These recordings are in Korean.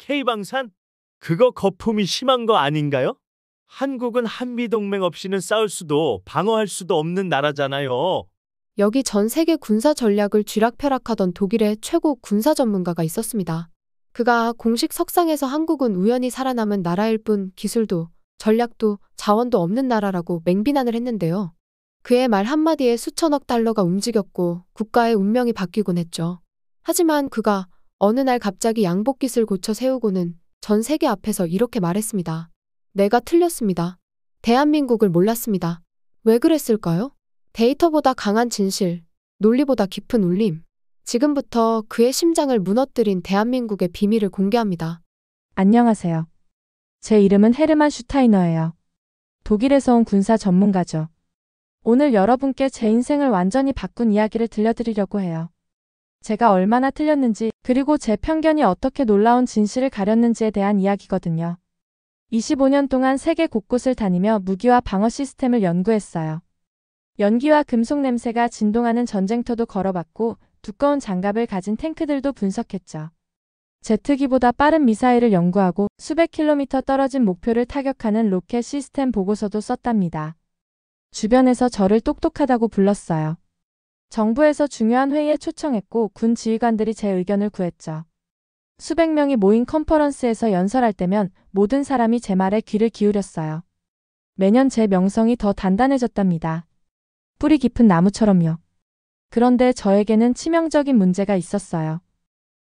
K방산? 그거 거품이 심한 거 아닌가요? 한국은 한미동맹 없이는 싸울 수도 방어할 수도 없는 나라잖아요. 여기 전 세계 군사 전략을 쥐락펴락하던 독일의 최고 군사 전문가가 있었습니다. 그가 공식 석상에서 한국은 우연히 살아남은 나라일 뿐 기술도 전략도 자원도 없는 나라라고 맹비난을 했는데요. 그의 말 한마디에 수천억 달러가 움직였고 국가의 운명이 바뀌곤 했죠. 하지만 그가 어느 날 갑자기 양복깃을 고쳐 세우고는 전 세계 앞에서 이렇게 말했습니다. 내가 틀렸습니다. 대한민국을 몰랐습니다. 왜 그랬을까요? 데이터보다 강한 진실, 논리보다 깊은 울림. 지금부터 그의 심장을 무너뜨린 대한민국의 비밀을 공개합니다. 안녕하세요. 제 이름은 헤르만 슈타이너예요. 독일에서 온 군사 전문가죠. 오늘 여러분께 제 인생을 완전히 바꾼 이야기를 들려드리려고 해요. 제가 얼마나 틀렸는지, 그리고 제 편견이 어떻게 놀라운 진실을 가렸는지에 대한 이야기거든요. 25년 동안 세계 곳곳을 다니며 무기와 방어 시스템을 연구했어요. 연기와 금속 냄새가 진동하는 전쟁터도 걸어봤고 두꺼운 장갑을 가진 탱크들도 분석했죠. 제트기보다 빠른 미사일을 연구하고 수백 킬로미터 떨어진 목표를 타격하는 로켓 시스템 보고서도 썼답니다. 주변에서 저를 똑똑하다고 불렀어요. 정부에서 중요한 회의에 초청했고 군 지휘관들이 제 의견을 구했죠. 수백 명이 모인 컨퍼런스에서 연설할 때면 모든 사람이 제 말에 귀를 기울였어요. 매년 제 명성이 더 단단해졌답니다. 뿌리 깊은 나무처럼요. 그런데 저에게는 치명적인 문제가 있었어요.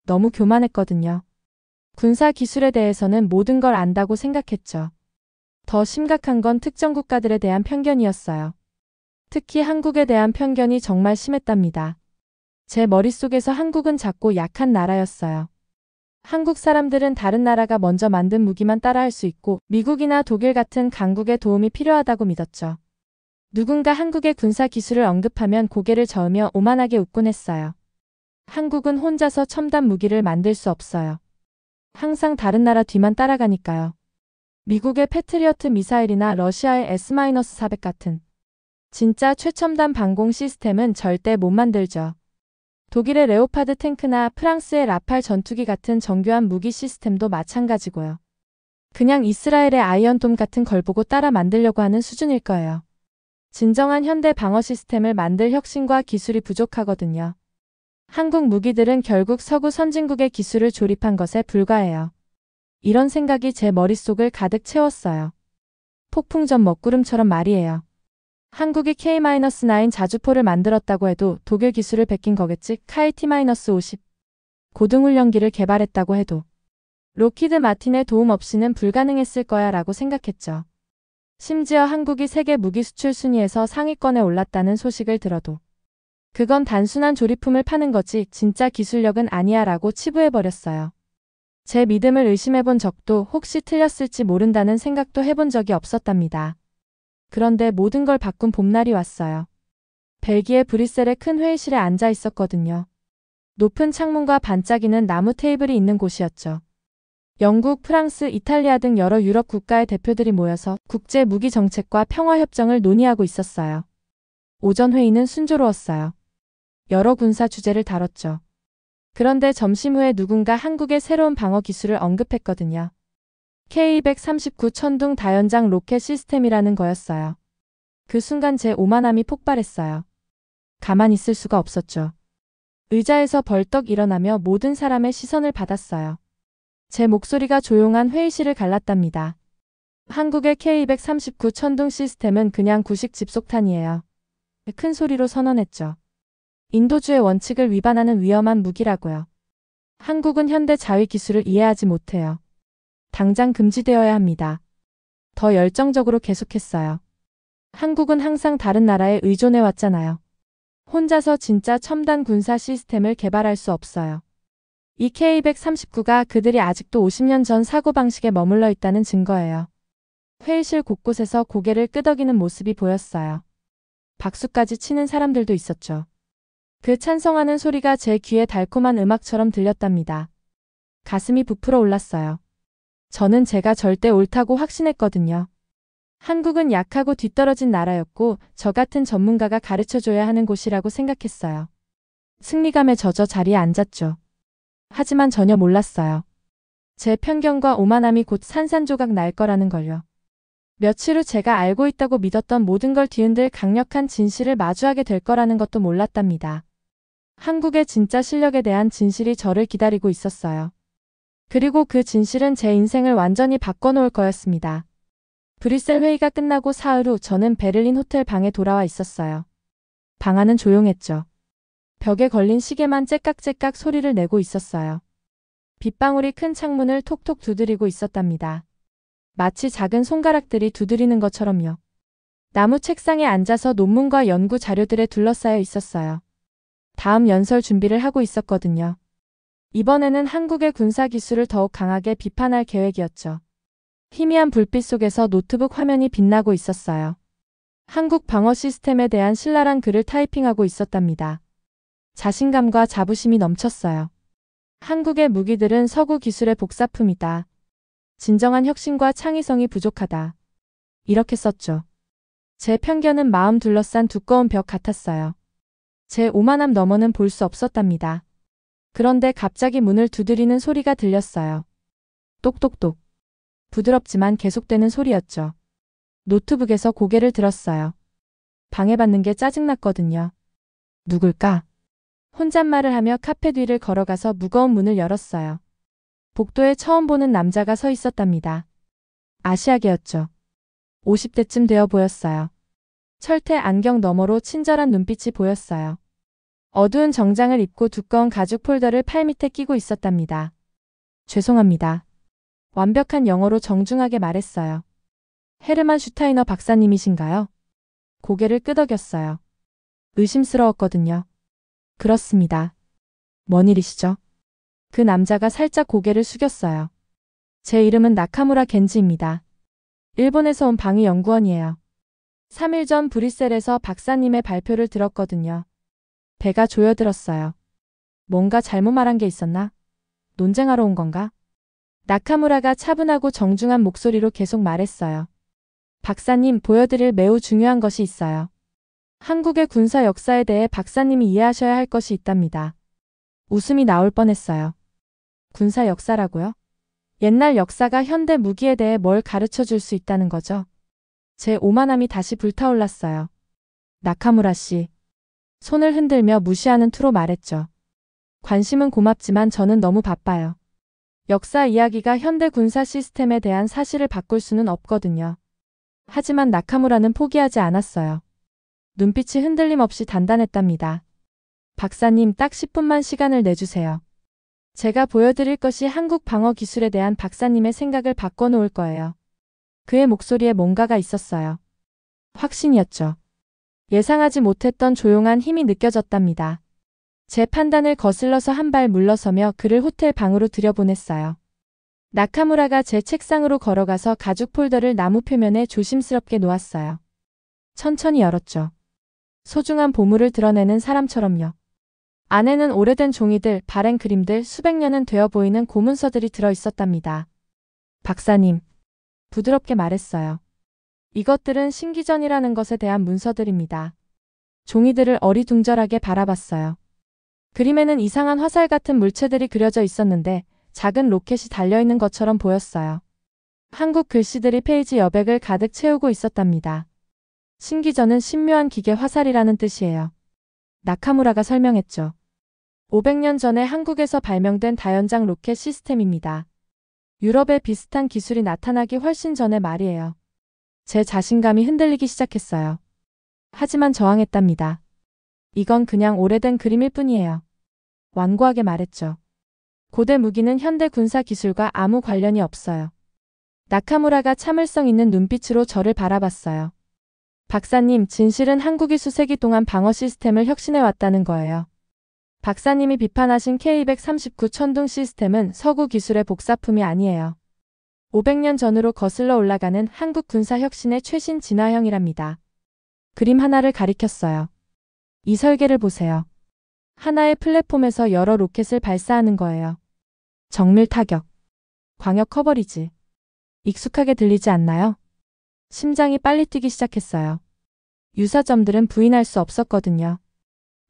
너무 교만했거든요. 군사 기술에 대해서는 모든 걸 안다고 생각했죠. 더 심각한 건 특정 국가들에 대한 편견이었어요. 특히 한국에 대한 편견이 정말 심했답니다. 제 머릿속에서 한국은 작고 약한 나라였어요. 한국 사람들은 다른 나라가 먼저 만든 무기만 따라할 수 있고 미국이나 독일 같은 강국의 도움이 필요하다고 믿었죠. 누군가 한국의 군사 기술을 언급하면 고개를 저으며 오만하게 웃곤 했어요. 한국은 혼자서 첨단 무기를 만들 수 없어요. 항상 다른 나라 뒤만 따라가니까요. 미국의 패트리어트 미사일이나 러시아의 S-400 같은 진짜 최첨단 방공 시스템은 절대 못 만들죠. 독일의 레오파드 탱크나 프랑스의 라팔 전투기 같은 정교한 무기 시스템도 마찬가지고요. 그냥 이스라엘의 아이언돔 같은 걸 보고 따라 만들려고 하는 수준일 거예요. 진정한 현대 방어 시스템을 만들 혁신과 기술이 부족하거든요. 한국 무기들은 결국 서구 선진국의 기술을 조립한 것에 불과해요. 이런 생각이 제 머릿속을 가득 채웠어요. 폭풍 전 먹구름처럼 말이에요. 한국이 K-9 자주포를 만들었다고 해도 독일 기술을 베낀 거겠지. 칼 T-50 고등훈련기를 개발했다고 해도 록히드 마틴의 도움 없이는 불가능했을 거야 라고 생각했죠. 심지어 한국이 세계 무기 수출 순위에서 상위권에 올랐다는 소식을 들어도 그건 단순한 조립품을 파는 거지 진짜 기술력은 아니야 라고 치부해버렸어요. 제 믿음을 의심해본 적도 혹시 틀렸을지 모른다는 생각도 해본 적이 없었답니다. 그런데 모든 걸 바꾼 봄날이 왔어요. 벨기에 브뤼셀의 큰 회의실에 앉아 있었거든요. 높은 창문과 반짝이는 나무 테이블이 있는 곳이었죠. 영국, 프랑스, 이탈리아 등 여러 유럽 국가의 대표들이 모여서 국제 무기 정책과 평화 협정을 논의하고 있었어요. 오전 회의는 순조로웠어요. 여러 군사 주제를 다뤘죠. 그런데 점심 후에 누군가 한국의 새로운 방어 기술을 언급했거든요. K239 천둥 다연장 로켓 시스템이라는 거였어요. 그 순간 제 오만함이 폭발했어요. 가만히 있을 수가 없었죠. 의자에서 벌떡 일어나며 모든 사람의 시선을 받았어요. 제 목소리가 조용한 회의실을 갈랐답니다. 한국의 K239 천둥 시스템은 그냥 구식 집속탄이에요. 큰 소리로 선언했죠. 인도주의 원칙을 위반하는 위험한 무기라고요. 한국은 현대 자위 기술을 이해하지 못해요. 당장 금지되어야 합니다. 더 열정적으로 계속했어요. 한국은 항상 다른 나라에 의존해 왔잖아요. 혼자서 진짜 첨단 군사 시스템을 개발할 수 없어요. 이 K239가 그들이 아직도 50년 전 사고방식에 머물러 있다는 증거예요. 회의실 곳곳에서 고개를 끄덕이는 모습이 보였어요. 박수까지 치는 사람들도 있었죠. 그 찬성하는 소리가 제 귀에 달콤한 음악처럼 들렸답니다. 가슴이 부풀어 올랐어요. 저는 제가 절대 옳다고 확신했거든요. 한국은 약하고 뒤떨어진 나라였고 저 같은 전문가가 가르쳐줘야 하는 곳이라고 생각했어요. 승리감에 젖어 자리에 앉았죠. 하지만 전혀 몰랐어요. 제 편견과 오만함이 곧 산산조각 날 거라는 걸요. 며칠 후 제가 알고 있다고 믿었던 모든 걸 뒤흔들 강력한 진실을 마주하게 될 거라는 것도 몰랐답니다. 한국의 진짜 실력에 대한 진실이 저를 기다리고 있었어요. 그리고 그 진실은 제 인생을 완전히 바꿔놓을 거였습니다. 브뤼셀 회의가 끝나고 사흘 후 저는 베를린 호텔 방에 돌아와 있었어요. 방 안은 조용했죠. 벽에 걸린 시계만 째깍째깍 소리를 내고 있었어요. 빗방울이 큰 창문을 톡톡 두드리고 있었답니다. 마치 작은 손가락들이 두드리는 것처럼요. 나무 책상에 앉아서 논문과 연구 자료들에 둘러싸여 있었어요. 다음 연설 준비를 하고 있었거든요. 이번에는 한국의 군사 기술을 더욱 강하게 비판할 계획이었죠. 희미한 불빛 속에서 노트북 화면이 빛나고 있었어요. 한국 방어 시스템에 대한 신랄한 글을 타이핑하고 있었답니다. 자신감과 자부심이 넘쳤어요. 한국의 무기들은 서구 기술의 복사품이다. 진정한 혁신과 창의성이 부족하다. 이렇게 썼죠. 제 편견은 마음 둘러싼 두꺼운 벽 같았어요. 제 오만함 너머는 볼 수 없었답니다. 그런데 갑자기 문을 두드리는 소리가 들렸어요. 똑똑똑. 부드럽지만 계속되는 소리였죠. 노트북에서 고개를 들었어요. 방해받는 게 짜증났거든요. 누굴까? 혼잣말을 하며 카페 뒤를 걸어가서 무거운 문을 열었어요. 복도에 처음 보는 남자가 서 있었답니다. 아시아계였죠. 50대쯤 되어 보였어요. 철퇴 안경 너머로 친절한 눈빛이 보였어요. 어두운 정장을 입고 두꺼운 가죽 폴더를 팔밑에 끼고 있었답니다. 죄송합니다. 완벽한 영어로 정중하게 말했어요. 헤르만 슈타이너 박사님이신가요? 고개를 끄덕였어요. 의심스러웠거든요. 그렇습니다. 뭔 일이시죠? 그 남자가 살짝 고개를 숙였어요. 제 이름은 나카무라 겐지입니다. 일본에서 온 방위 연구원이에요. 3일 전 브뤼셀에서 박사님의 발표를 들었거든요. 배가 조여들었어요. 뭔가 잘못 말한 게 있었나? 논쟁하러 온 건가? 나카무라가 차분하고 정중한 목소리로 계속 말했어요. 박사님, 보여드릴 매우 중요한 것이 있어요. 한국의 군사 역사에 대해 박사님이 이해하셔야 할 것이 있답니다. 웃음이 나올 뻔했어요. 군사 역사라고요? 옛날 역사가 현대 무기에 대해 뭘 가르쳐 줄 수 있다는 거죠? 제 오만함이 다시 불타올랐어요. 나카무라 씨. 손을 흔들며 무시하는 투로 말했죠. 관심은 고맙지만 저는 너무 바빠요. 역사 이야기가 현대 군사 시스템에 대한 사실을 바꿀 수는 없거든요. 하지만 나카무라는 포기하지 않았어요. 눈빛이 흔들림 없이 단단했답니다. 박사님, 딱 10분만 시간을 내주세요. 제가 보여드릴 것이 한국 방어 기술에 대한 박사님의 생각을 바꿔놓을 거예요. 그의 목소리에 뭔가가 있었어요. 확신이었죠. 예상하지 못했던 조용한 힘이 느껴졌답니다. 제 판단을 거슬러서 한 발 물러서며 그를 호텔 방으로 들여보냈어요. 나카무라가 제 책상으로 걸어가서 가죽 폴더를 나무 표면에 조심스럽게 놓았어요. 천천히 열었죠. 소중한 보물을 드러내는 사람처럼요. 안에는 오래된 종이들, 발행 그림들, 수백 년은 되어 보이는 고문서들이 들어 있었답니다. 박사님, 부드럽게 말했어요. 이것들은 신기전이라는 것에 대한 문서들입니다. 종이들을 어리둥절하게 바라봤어요. 그림에는 이상한 화살 같은 물체들이 그려져 있었는데 작은 로켓이 달려있는 것처럼 보였어요. 한국 글씨들이 페이지 여백을 가득 채우고 있었답니다. 신기전은 신묘한 기계 화살이라는 뜻이에요. 나카무라가 설명했죠. 500년 전에 한국에서 발명된 다연장 로켓 시스템입니다. 유럽에 비슷한 기술이 나타나기 훨씬 전의 말이에요. 제 자신감이 흔들리기 시작했어요. 하지만 저항했답니다. 이건 그냥 오래된 그림일 뿐이에요. 완고하게 말했죠. 고대 무기는 현대 군사 기술과 아무 관련이 없어요. 나카무라가 참을성 있는 눈빛으로 저를 바라봤어요. 박사님, 진실은 한국이 수세기 동안 방어 시스템을 혁신해 왔다는 거예요. 박사님이 비판하신 K239 천둥 시스템은 서구 기술의 복사품이 아니에요. 500년 전으로 거슬러 올라가는 한국 군사 혁신의 최신 진화형이랍니다. 그림 하나를 가리켰어요. 이 설계를 보세요. 하나의 플랫폼에서 여러 로켓을 발사하는 거예요. 정밀 타격, 광역 커버리지. 익숙하게 들리지 않나요? 심장이 빨리 뛰기 시작했어요. 유사점들은 부인할 수 없었거든요.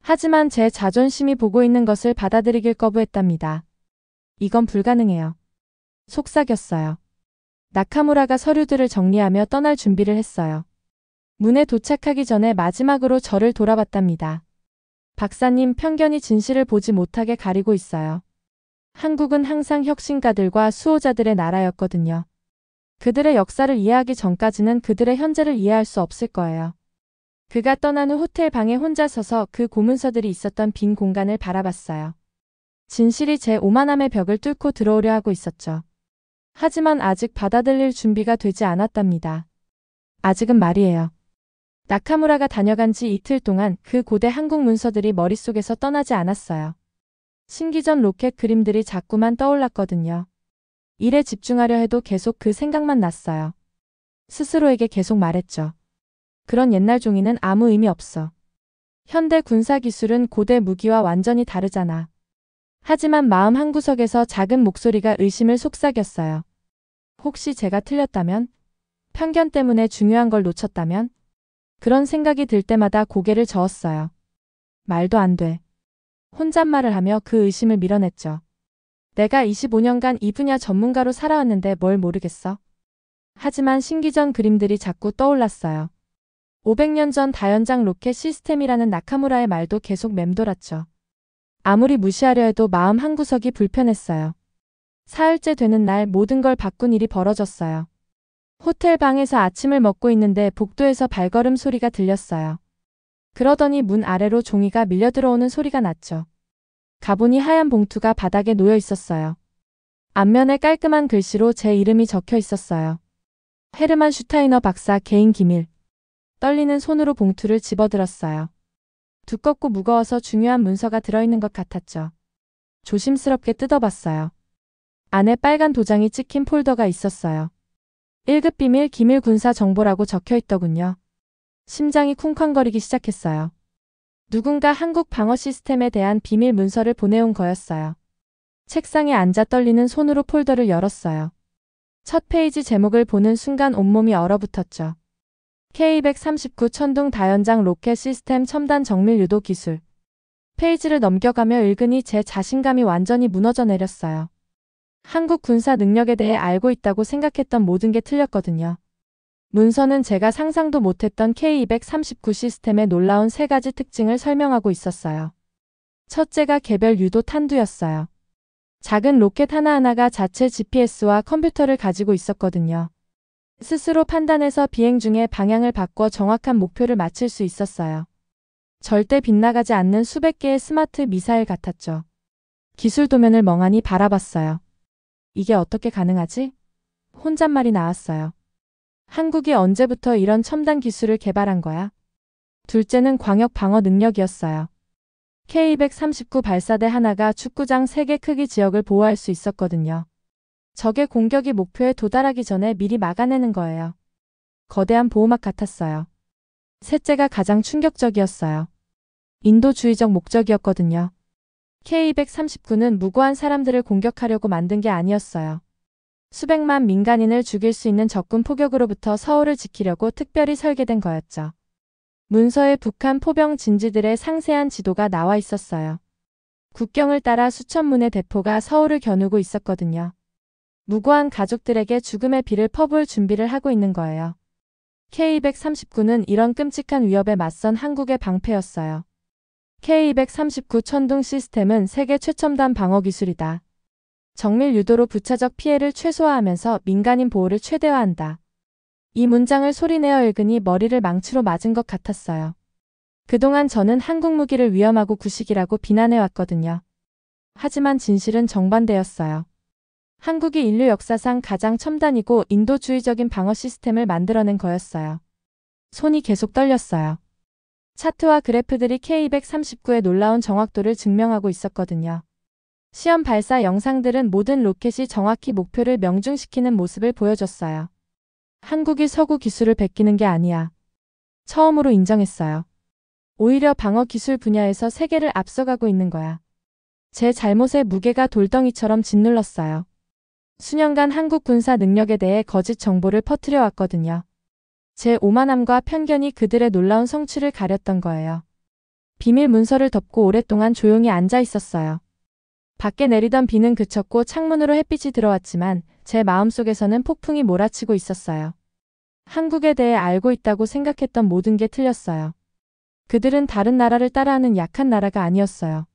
하지만 제 자존심이 보고 있는 것을 받아들이길 거부했답니다. 이건 불가능해요. 속삭였어요. 나카무라가 서류들을 정리하며 떠날 준비를 했어요. 문에 도착하기 전에 마지막으로 저를 돌아봤답니다. 박사님, 편견이 진실을 보지 못하게 가리고 있어요. 한국은 항상 혁신가들과 수호자들의 나라였거든요. 그들의 역사를 이해하기 전까지는 그들의 현재를 이해할 수 없을 거예요. 그가 떠난 후 호텔 방에 혼자 서서 그 고문서들이 있었던 빈 공간을 바라봤어요. 진실이 제 오만함의 벽을 뚫고 들어오려 하고 있었죠. 하지만 아직 받아들일 준비가 되지 않았답니다. 아직은 말이에요. 나카무라가 다녀간 지 이틀 동안 그 고대 한국 문서들이 머릿속에서 떠나지 않았어요. 신기전 로켓 그림들이 자꾸만 떠올랐거든요. 일에 집중하려 해도 계속 그 생각만 났어요. 스스로에게 계속 말했죠. 그런 옛날 종이는 아무 의미 없어. 현대 군사기술은 고대 무기와 완전히 다르잖아. 하지만 마음 한구석에서 작은 목소리가 의심을 속삭였어요. 혹시 제가 틀렸다면? 편견 때문에 중요한 걸 놓쳤다면? 그런 생각이 들 때마다 고개를 저었어요. 말도 안 돼. 혼잣말을 하며 그 의심을 밀어냈죠. 내가 25년간 이 분야 전문가로 살아왔는데 뭘 모르겠어? 하지만 신기전 그림들이 자꾸 떠올랐어요. 500년 전 다연장 로켓 시스템이라는 나카무라의 말도 계속 맴돌았죠. 아무리 무시하려 해도 마음 한구석이 불편했어요. 사흘째 되는 날 모든 걸 바꾼 일이 벌어졌어요. 호텔 방에서 아침을 먹고 있는데 복도에서 발걸음 소리가 들렸어요. 그러더니 문 아래로 종이가 밀려 들어오는 소리가 났죠. 가보니 하얀 봉투가 바닥에 놓여 있었어요. 앞면에 깔끔한 글씨로 제 이름이 적혀 있었어요. 헤르만 슈타이너 박사 개인 기밀. 떨리는 손으로 봉투를 집어들었어요. 두껍고 무거워서 중요한 문서가 들어있는 것 같았죠. 조심스럽게 뜯어봤어요. 안에 빨간 도장이 찍힌 폴더가 있었어요. 1급 비밀 기밀 군사 정보라고 적혀 있더군요. 심장이 쿵쾅거리기 시작했어요. 누군가 한국 방어 시스템에 대한 비밀 문서를 보내온 거였어요. 책상에 앉아 떨리는 손으로 폴더를 열었어요. 첫 페이지 제목을 보는 순간 온몸이 얼어붙었죠. K239 천둥 다연장 로켓 시스템 첨단 정밀 유도 기술. 페이지를 넘겨가며 읽으니 제 자신감이 완전히 무너져 내렸어요. 한국 군사 능력에 대해 알고 있다고 생각했던 모든 게 틀렸거든요. 문서는 제가 상상도 못했던 K239 시스템의 놀라운 3가지 특징을 설명하고 있었어요. 첫째가 개별 유도 탄두였어요. 작은 로켓 하나하나가 자체 GPS와 컴퓨터를 가지고 있었거든요. 스스로 판단해서 비행 중에 방향을 바꿔 정확한 목표를 맞출 수 있었어요. 절대 빗나가지 않는 수백 개의 스마트 미사일 같았죠. 기술 도면을 멍하니 바라봤어요. 이게 어떻게 가능하지? 혼잣말이 나왔어요. 한국이 언제부터 이런 첨단 기술을 개발한 거야? 둘째는 광역 방어 능력이었어요. K239 발사대 하나가 축구장 3개 크기 지역을 보호할 수 있었거든요. 적의 공격이 목표에 도달하기 전에 미리 막아내는 거예요. 거대한 보호막 같았어요. 셋째가 가장 충격적이었어요. 인도주의적 목적이었거든요. K239는 무고한 사람들을 공격하려고 만든 게 아니었어요. 수백만 민간인을 죽일 수 있는 적군 포격으로부터 서울을 지키려고 특별히 설계된 거였죠. 문서에 북한 포병 진지들의 상세한 지도가 나와 있었어요. 국경을 따라 수천 문의 대포가 서울을 겨누고 있었거든요. 무고한 가족들에게 죽음의 비를 퍼부을 준비를 하고 있는 거예요. K239는 이런 끔찍한 위협에 맞선 한국의 방패였어요. K239 천둥 시스템은 세계 최첨단 방어 기술이다. 정밀 유도로 부차적 피해를 최소화하면서 민간인 보호를 최대화한다. 이 문장을 소리내어 읽으니 머리를 망치로 맞은 것 같았어요. 그동안 저는 한국 무기를 위험하고 구식이라고 비난해왔거든요. 하지만 진실은 정반대였어요. 한국이 인류 역사상 가장 첨단이고 인도주의적인 방어 시스템을 만들어낸 거였어요. 손이 계속 떨렸어요. 차트와 그래프들이 K239의 놀라운 정확도를 증명하고 있었거든요. 시험 발사 영상들은 모든 로켓이 정확히 목표를 명중시키는 모습을 보여줬어요. 한국이 서구 기술을 베끼는 게 아니야. 처음으로 인정했어요. 오히려 방어 기술 분야에서 세계를 앞서가고 있는 거야. 제 잘못에 무게가 돌덩이처럼 짓눌렀어요. 수년간 한국 군사 능력에 대해 거짓 정보를 퍼뜨려 왔거든요. 제 오만함과 편견이 그들의 놀라운 성취를 가렸던 거예요. 비밀 문서를 덮고 오랫동안 조용히 앉아 있었어요. 밖에 내리던 비는 그쳤고 창문으로 햇빛이 들어왔지만 제 마음속에서는 폭풍이 몰아치고 있었어요. 한국에 대해 알고 있다고 생각했던 모든 게 틀렸어요. 그들은 다른 나라를 따라하는 약한 나라가 아니었어요.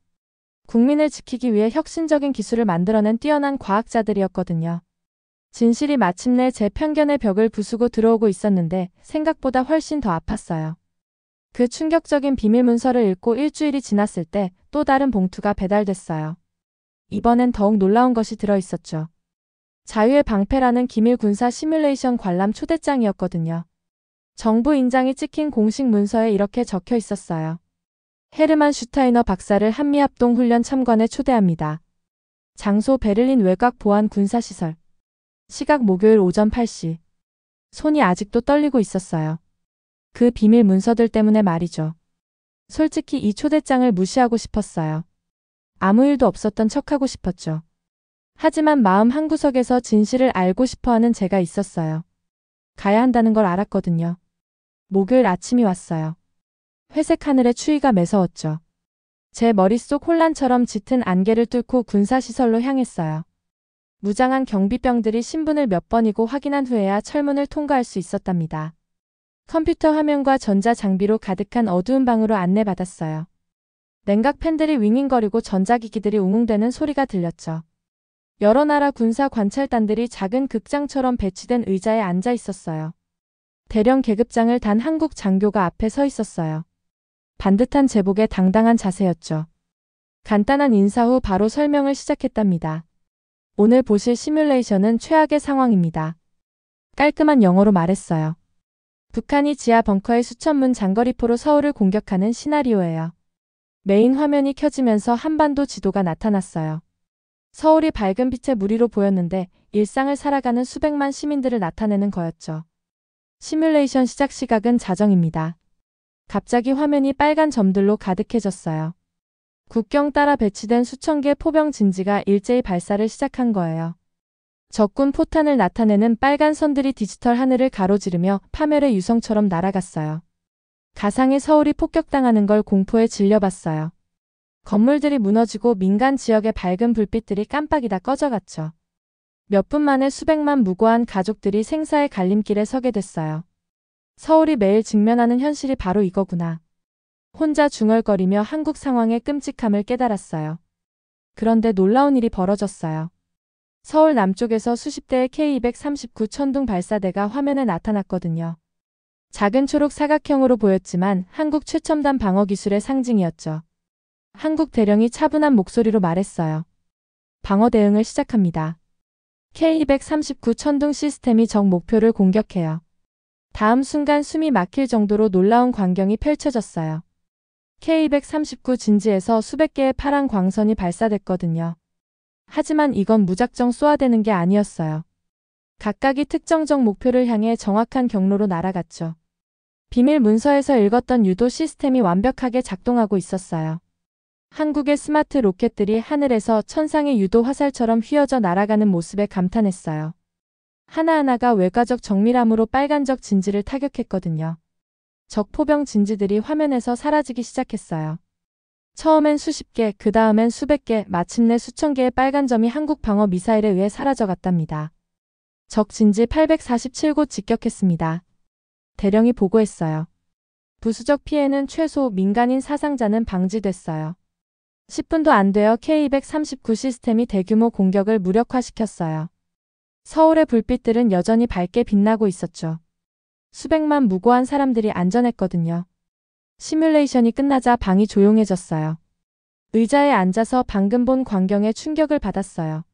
국민을 지키기 위해 혁신적인 기술을 만들어낸 뛰어난 과학자들이었거든요. 진실이 마침내 제 편견의 벽을 부수고 들어오고 있었는데 생각보다 훨씬 더 아팠어요. 그 충격적인 비밀 문서를 읽고 일주일이 지났을 때 또 다른 봉투가 배달됐어요. 이번엔 더욱 놀라운 것이 들어있었죠. 자유의 방패라는 기밀 군사 시뮬레이션 관람 초대장이었거든요. 정부 인장이 찍힌 공식 문서에 이렇게 적혀 있었어요. 헤르만 슈타이너 박사를 한미합동 훈련 참관에 초대합니다. 장소 베를린 외곽 보안 군사시설. 시각 목요일 오전 8시. 손이 아직도 떨리고 있었어요. 그 비밀 문서들 때문에 말이죠. 솔직히 이 초대장을 무시하고 싶었어요. 아무 일도 없었던 척하고 싶었죠. 하지만 마음 한구석에서 진실을 알고 싶어하는 제가 있었어요. 가야 한다는 걸 알았거든요. 목요일 아침이 왔어요. 회색 하늘에 추위가 매서웠죠. 제 머릿속 혼란처럼 짙은 안개를 뚫고 군사시설로 향했어요. 무장한 경비병들이 신분을 몇 번이고 확인한 후에야 철문을 통과할 수 있었답니다. 컴퓨터 화면과 전자장비로 가득한 어두운 방으로 안내받았어요. 냉각 팬들이 윙윙거리고 전자기기들이 웅웅대는 소리가 들렸죠. 여러 나라 군사 관찰단들이 작은 극장처럼 배치된 의자에 앉아 있었어요. 대령 계급장을 단 한국 장교가 앞에 서 있었어요. 반듯한 제복에 당당한 자세였죠. 간단한 인사 후 바로 설명을 시작했답니다. 오늘 보실 시뮬레이션은 최악의 상황입니다. 깔끔한 영어로 말했어요. 북한이 지하 벙커의 수천 문 장거리포로 서울을 공격하는 시나리오예요. 메인 화면이 켜지면서 한반도 지도가 나타났어요. 서울이 밝은 빛의 무리로 보였는데 일상을 살아가는 수백만 시민들을 나타내는 거였죠. 시뮬레이션 시작 시각은 자정입니다. 갑자기 화면이 빨간 점들로 가득해졌어요. 국경 따라 배치된 수천 개의 포병 진지가 일제히 발사를 시작한 거예요. 적군 포탄을 나타내는 빨간 선들이 디지털 하늘을 가로지르며 파멸의 유성처럼 날아갔어요. 가상의 서울이 폭격당하는 걸 공포에 질려봤어요. 건물들이 무너지고 민간 지역의 밝은 불빛들이 깜빡이다 꺼져갔죠. 몇 분 만에 수백만 무고한 가족들이 생사의 갈림길에 서게 됐어요. 서울이 매일 직면하는 현실이 바로 이거구나. 혼자 중얼거리며 한국 상황의 끔찍함을 깨달았어요. 그런데 놀라운 일이 벌어졌어요. 서울 남쪽에서 수십 대의 K239 천둥 발사대가 화면에 나타났거든요. 작은 초록 사각형으로 보였지만 한국 최첨단 방어 기술의 상징이었죠. 한국 대령이 차분한 목소리로 말했어요. 방어 대응을 시작합니다. K239 천둥 시스템이 적 목표를 공격해요. 다음 순간 숨이 막힐 정도로 놀라운 광경이 펼쳐졌어요. K239 진지에서 수백 개의 파란 광선이 발사됐거든요. 하지만 이건 무작정 쏘아대는 게 아니었어요. 각각이 특정적 목표를 향해 정확한 경로로 날아갔죠. 비밀 문서에서 읽었던 유도 시스템이 완벽하게 작동하고 있었어요. 한국의 스마트 로켓들이 하늘에서 천상의 유도 화살처럼 휘어져 날아가는 모습에 감탄했어요. 하나하나가 외과적 정밀함으로 빨간적 진지를 타격했거든요. 적 포병 진지들이 화면에서 사라지기 시작했어요. 처음엔 수십 개, 그 다음엔 수백 개, 마침내 수천 개의 빨간 점이 한국 방어 미사일에 의해 사라져갔답니다. 적 진지 847곳 직격했습니다. 대령이 보고했어요. 부수적 피해는 최소, 민간인 사상자는 방지됐어요. 10분도 안 되어 K239 시스템이 대규모 공격을 무력화시켰어요. 서울의 불빛들은 여전히 밝게 빛나고 있었죠. 수백만 무고한 사람들이 안전했거든요. 시뮬레이션이 끝나자 방이 조용해졌어요. 의자에 앉아서 방금 본 광경에 충격을 받았어요.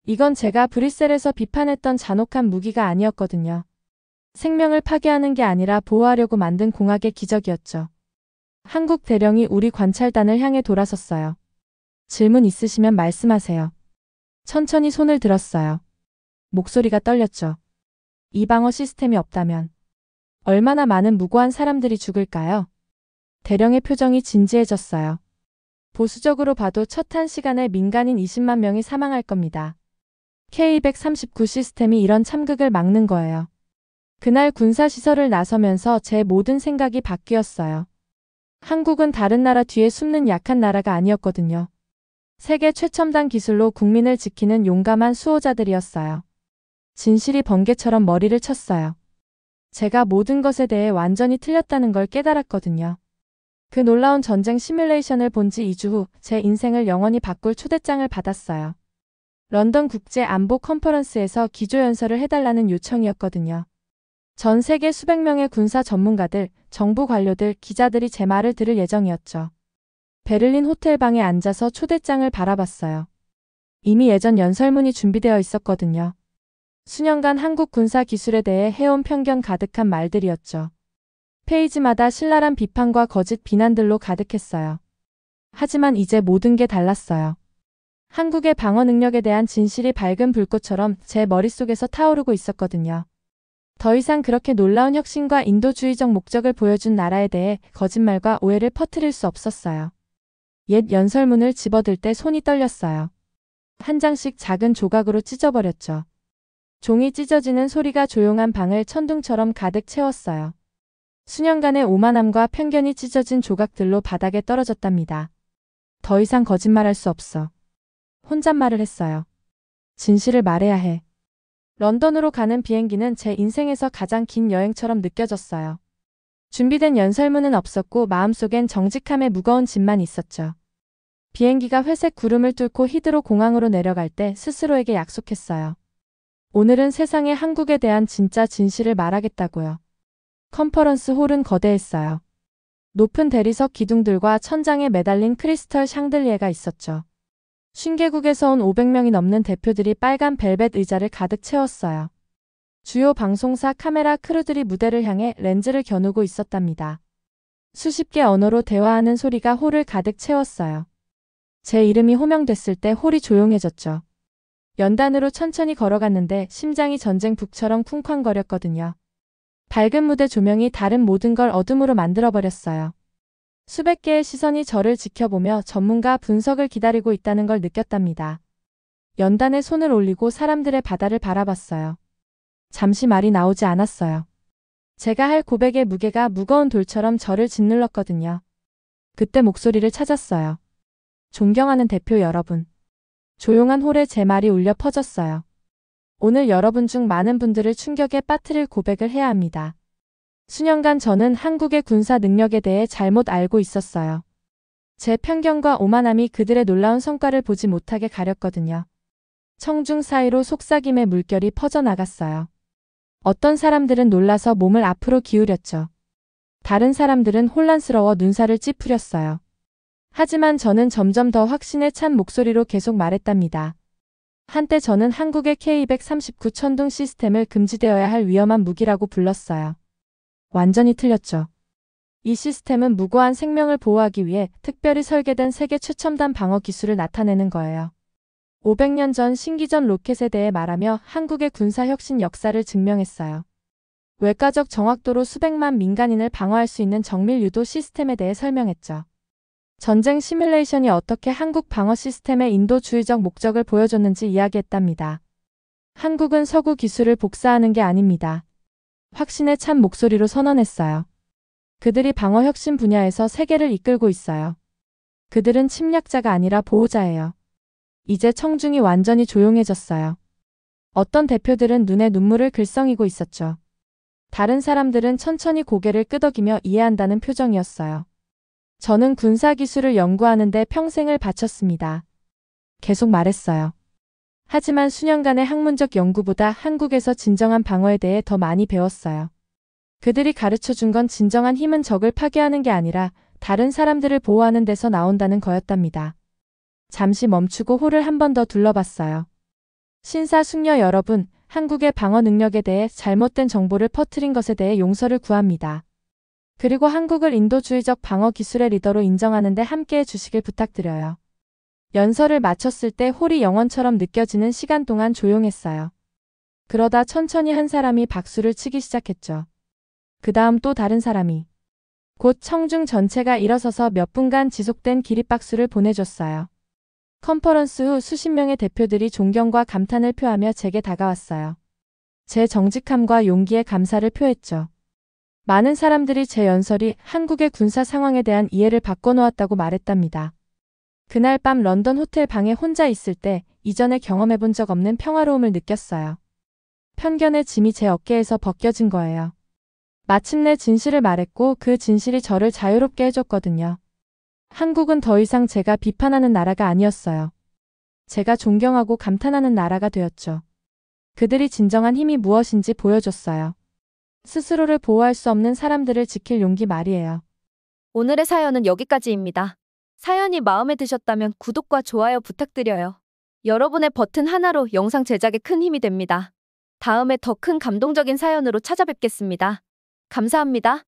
이건 제가 브뤼셀에서 비판했던 잔혹한 무기가 아니었거든요. 생명을 파괴하는 게 아니라 보호하려고 만든 공학의 기적이었죠. 한국 대령이 우리 관찰단을 향해 돌아섰어요. 질문 있으시면 말씀하세요. 천천히 손을 들었어요. 목소리가 떨렸죠. 이 방어 시스템이 없다면 얼마나 많은 무고한 사람들이 죽을까요? 대령의 표정이 진지해졌어요. 보수적으로 봐도 첫 한 시간에 민간인 20만 명이 사망할 겁니다. K239 시스템이 이런 참극을 막는 거예요. 그날 군사시설을 나서면서 제 모든 생각이 바뀌었어요. 한국은 다른 나라 뒤에 숨는 약한 나라가 아니었거든요. 세계 최첨단 기술로 국민을 지키는 용감한 수호자들이었어요. 진실이 번개처럼 머리를 쳤어요. 제가 모든 것에 대해 완전히 틀렸다는 걸 깨달았거든요. 그 놀라운 전쟁 시뮬레이션을 본 지 2주 후 제 인생을 영원히 바꿀 초대장을 받았어요. 런던 국제 안보 컨퍼런스에서 기조연설을 해달라는 요청이었거든요. 전 세계 수백 명의 군사 전문가들, 정부 관료들, 기자들이 제 말을 들을 예정이었죠. 베를린 호텔 방에 앉아서 초대장을 바라봤어요. 이미 예전 연설문이 준비되어 있었거든요. 수년간 한국 군사 기술에 대해 해온 편견 가득한 말들이었죠. 페이지마다 신랄한 비판과 거짓 비난들로 가득했어요. 하지만 이제 모든 게 달랐어요. 한국의 방어 능력에 대한 진실이 밝은 불꽃처럼 제 머릿속에서 타오르고 있었거든요. 더 이상 그렇게 놀라운 혁신과 인도주의적 목적을 보여준 나라에 대해 거짓말과 오해를 퍼뜨릴 수 없었어요. 옛 연설문을 집어들 때 손이 떨렸어요. 한 장씩 작은 조각으로 찢어버렸죠. 종이 찢어지는 소리가 조용한 방을 천둥처럼 가득 채웠어요. 수년간의 오만함과 편견이 찢어진 조각들로 바닥에 떨어졌답니다. 더 이상 거짓말할 수 없어. 혼잣말을 했어요. 진실을 말해야 해. 런던으로 가는 비행기는 제 인생에서 가장 긴 여행처럼 느껴졌어요. 준비된 연설문은 없었고 마음속엔 정직함의 무거운 짐만 있었죠. 비행기가 회색 구름을 뚫고 히드로 공항으로 내려갈 때 스스로에게 약속했어요. 오늘은 세상에 한국에 대한 진짜 진실을 말하겠다고요. 컨퍼런스 홀은 거대했어요. 높은 대리석 기둥들과 천장에 매달린 크리스털 샹들리에가 있었죠. 50개국에서 온 500명이 넘는 대표들이 빨간 벨벳 의자를 가득 채웠어요. 주요 방송사 카메라 크루들이 무대를 향해 렌즈를 겨누고 있었답니다. 수십 개 언어로 대화하는 소리가 홀을 가득 채웠어요. 제 이름이 호명됐을 때 홀이 조용해졌죠. 연단으로 천천히 걸어갔는데 심장이 전쟁북처럼 쿵쾅거렸거든요. 밝은 무대 조명이 다른 모든 걸 어둠으로 만들어버렸어요. 수백 개의 시선이 저를 지켜보며 전문가 분석을 기다리고 있다는 걸 느꼈답니다. 연단에 손을 올리고 사람들의 바다를 바라봤어요. 잠시 말이 나오지 않았어요. 제가 할 고백의 무게가 무거운 돌처럼 저를 짓눌렀거든요. 그때 목소리를 찾았어요. 존경하는 대표 여러분. 조용한 홀에 제 말이 울려 퍼졌어요. 오늘 여러분 중 많은 분들을 충격에 빠뜨릴 고백을 해야 합니다. 수년간 저는 한국의 군사 능력에 대해 잘못 알고 있었어요. 제 편견과 오만함이 그들의 놀라운 성과를 보지 못하게 가렸거든요. 청중 사이로 속삭임의 물결이 퍼져나갔어요. 어떤 사람들은 놀라서 몸을 앞으로 기울였죠. 다른 사람들은 혼란스러워 눈살을 찌푸렸어요. 하지만 저는 점점 더 확신에 찬 목소리로 계속 말했답니다. 한때 저는 한국의 K239 천둥 시스템을 금지되어야 할 위험한 무기라고 불렀어요. 완전히 틀렸죠. 이 시스템은 무고한 생명을 보호하기 위해 특별히 설계된 세계 최첨단 방어 기술을 나타내는 거예요. 500년 전 신기전 로켓에 대해 말하며 한국의 군사 혁신 역사를 증명했어요. 외과적 정확도로 수백만 민간인을 방어할 수 있는 정밀 유도 시스템에 대해 설명했죠. 전쟁 시뮬레이션이 어떻게 한국 방어 시스템의 인도주의적 목적을 보여줬는지 이야기했답니다. 한국은 서구 기술을 복사하는 게 아닙니다. 확신에 찬 목소리로 선언했어요. 그들이 방어 혁신 분야에서 세계를 이끌고 있어요. 그들은 침략자가 아니라 보호자예요. 이제 청중이 완전히 조용해졌어요. 어떤 대표들은 눈에 눈물을 글썽이고 있었죠. 다른 사람들은 천천히 고개를 끄덕이며 이해한다는 표정이었어요. 저는 군사기술을 연구하는 데 평생을 바쳤습니다. 계속 말했어요. 하지만 수년간의 학문적 연구보다 한국에서 진정한 방어에 대해 더 많이 배웠어요. 그들이 가르쳐준 건 진정한 힘은 적을 파괴하는 게 아니라 다른 사람들을 보호하는 데서 나온다는 거였답니다. 잠시 멈추고 홀을 한 번 더 둘러봤어요. 신사숙녀 여러분, 한국의 방어 능력에 대해 잘못된 정보를 퍼뜨린 것에 대해 용서를 구합니다. 그리고 한국을 인도주의적 방어 기술의 리더로 인정하는 데 함께해 주시길 부탁드려요. 연설을 마쳤을 때 홀이 영원처럼 느껴지는 시간 동안 조용했어요. 그러다 천천히 한 사람이 박수를 치기 시작했죠. 그 다음 또 다른 사람이. 곧 청중 전체가 일어서서 몇 분간 지속된 기립박수를 보내줬어요. 컨퍼런스 후 수십 명의 대표들이 존경과 감탄을 표하며 제게 다가왔어요. 제 정직함과 용기에 감사를 표했죠. 많은 사람들이 제 연설이 한국의 군사 상황에 대한 이해를 바꿔놓았다고 말했답니다. 그날 밤 런던 호텔 방에 혼자 있을 때 이전에 경험해본 적 없는 평화로움을 느꼈어요. 편견의 짐이 제 어깨에서 벗겨진 거예요. 마침내 진실을 말했고 그 진실이 저를 자유롭게 해줬거든요. 한국은 더 이상 제가 비판하는 나라가 아니었어요. 제가 존경하고 감탄하는 나라가 되었죠. 그들이 진정한 힘이 무엇인지 보여줬어요. 스스로를 보호할 수 없는 사람들을 지킬 용기 말이에요. 오늘의 사연은 여기까지입니다. 사연이 마음에 드셨다면 구독과 좋아요 부탁드려요. 여러분의 버튼 하나로 영상 제작에 큰 힘이 됩니다. 다음에 더 큰 감동적인 사연으로 찾아뵙겠습니다. 감사합니다.